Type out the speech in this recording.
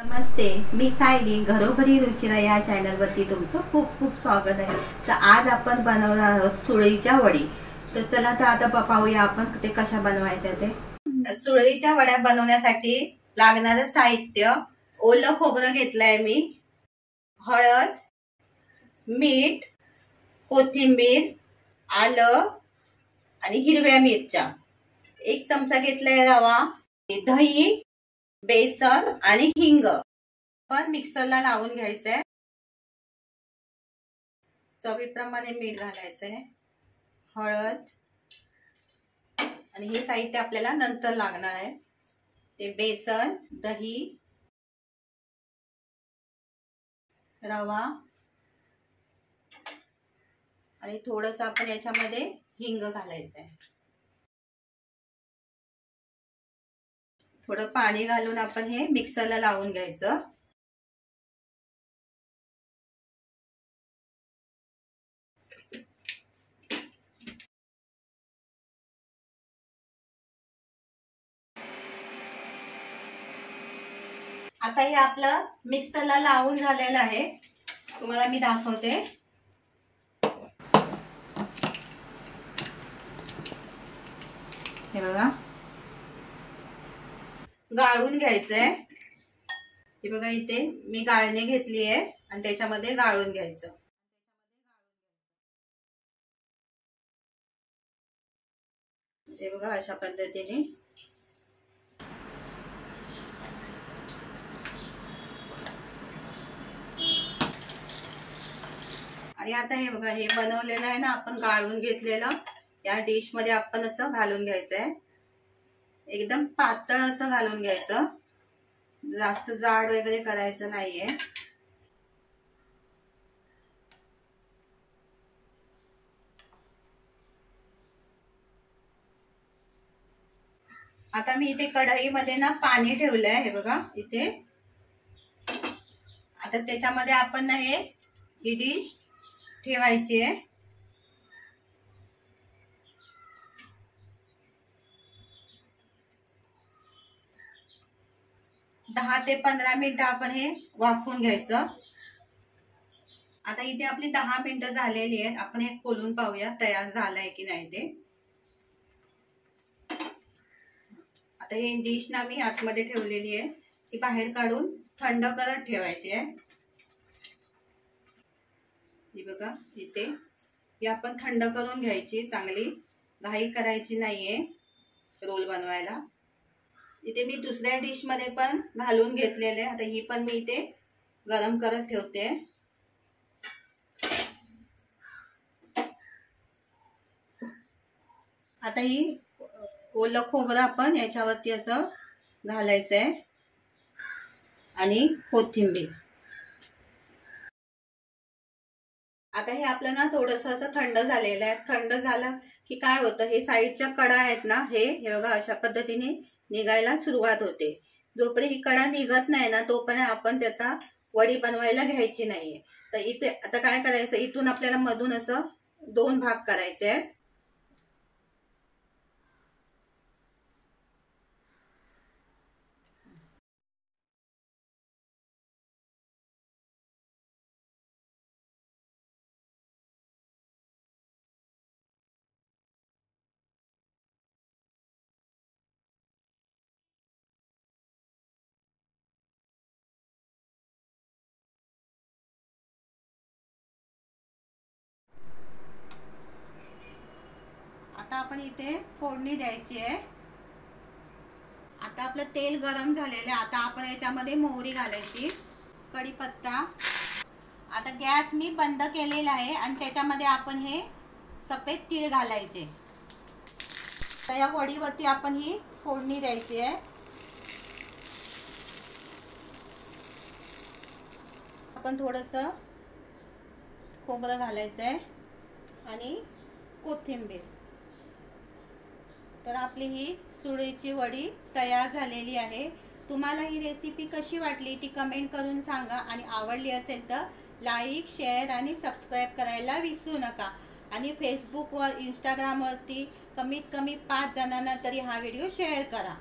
नमस्ते, मी सायली घरोघरी रुचिरा या चॅनलवरती तुमचं खूप खूप स्वागत आहे। तर आज आपण बनवणार आहोत सुरळीच्या वडी। तर चला तर आता पाहूया आपण ते कशा बनवायच्या ते। सुरळीच्या वड्या बनवण्यासाठी लागणारे साहित्य: ओलं खोबरं घेतलंय मी, हळद, मीठ, कोथिंबीर, आलं आणि हिरव्या मिरच्या। 1 चमचा घेतलाय रवा, दही, बेसन आणि हिंग पण मिक्सरला लावून घ्यायचंय। चवीप्रमाणे मीठ घालायचंय, हळद आणि हे साहित्य आपल्याला नंतर लागणार आहे। ते बेसन, दही, रवा आणि थोडंसं आपण याच्यामध्ये हिंग घालायचंय। थोडं पाणी घालून आपण हे मिक्सरला लावून घ्यायचं। आता हे आपलं मिक्सरला लावून झालेलं आहे, तुम्हाला मी दाखवते। हे बघा, गाळून घ्यायचंय। हे बघा, इथे मी गाळणी घेतली आहे आणि त्याच्यामध्ये गाळून घ्यायचं। हे बघा, अशा पद्धतीने। आणि आता हे बघा, हे बनवलेलं आहे ना आपण गाळून घेतलेलं, या डिश मध्ये आपण असं घालून घ्यायचंय। एकदम पातळ असं घालून घ्यायचं, जास्त जाड वगैरे करायचं नाहीये। आता मी इथे कढईमध्ये ना पाणी ठेवलंय, हे बघा इथे। आता त्याच्यामध्ये आपण ना ही डिश ठेवायची आहे। दहा ते 15 मिनिटं आपण हे वाफवून घ्यायचं। आता इथे आपली 10 मिनिटं झालेली आहेत, आपण हे खोलून पाहूया तयार झालंय की नाही ते। आता हे डिश ना मी आतमध्ये ठेवलेली आहे, ती बाहेर काढून थंड करत ठेवायची आहे। हे बघा, इथे ही आपण थंड करून घ्यायची, चांगली घाई करायची नाहीये रोल बनवायला। इथे मी दुसऱ्या डिश मध्ये पण घालून घेतलेले, आता ही पण मी इथे गरम करत ठेवते। आता ही ओलं खोबरं आपण याच्यावरती असं घालायचंय आणि कोथिंबीर। आता हे आपलं ना थोडंसं असं थंड झालेलं आहे। थंड झालं की काय होतं, हे साईडच्या कडा आहेत ना, हे बघा अशा पद्धतीने निघायला सुरुवात होते। जोपर्यंत ही कडा निघत नाही ना, तोपर्यंत आपण त्याचा वडी बनवायला घ्यायची नाहीये। तर इथे आता काय करायचं, इथून आपल्याला मधून असं 2 भाग करायचे आहेत। आता आपण इथे फोडणी द्यायची आहे। आता आपलं तेल गरम झालेलं आहे, आता आपण याच्यामध्ये मोहरी घालायची, कढीपत्ता। आता गॅस मी बंद केलेला आहे आणि त्याच्यामध्ये आपण हे सफेद तीळ घालायचे। तर या वडीवरती आपण ही फोडणी द्यायची आहे। आपण थोडंसं खोबरं घालायचंय आणि कोथिंबीर। तर आपली ही सुरळीची वडी तयार झालेली आहे। तुम्हाला ही रेसिपी कशी वाटली ती कमेंट करून सांगा आणि आवडली असेल तर लाईक, शेअर आणि सबस्क्राईब करायला विसरू नका। आणि फेसबुकवर, इंस्टाग्रामवरती कमीत कमी 5 जणांना तरी हा व्हिडिओ शेअर करा।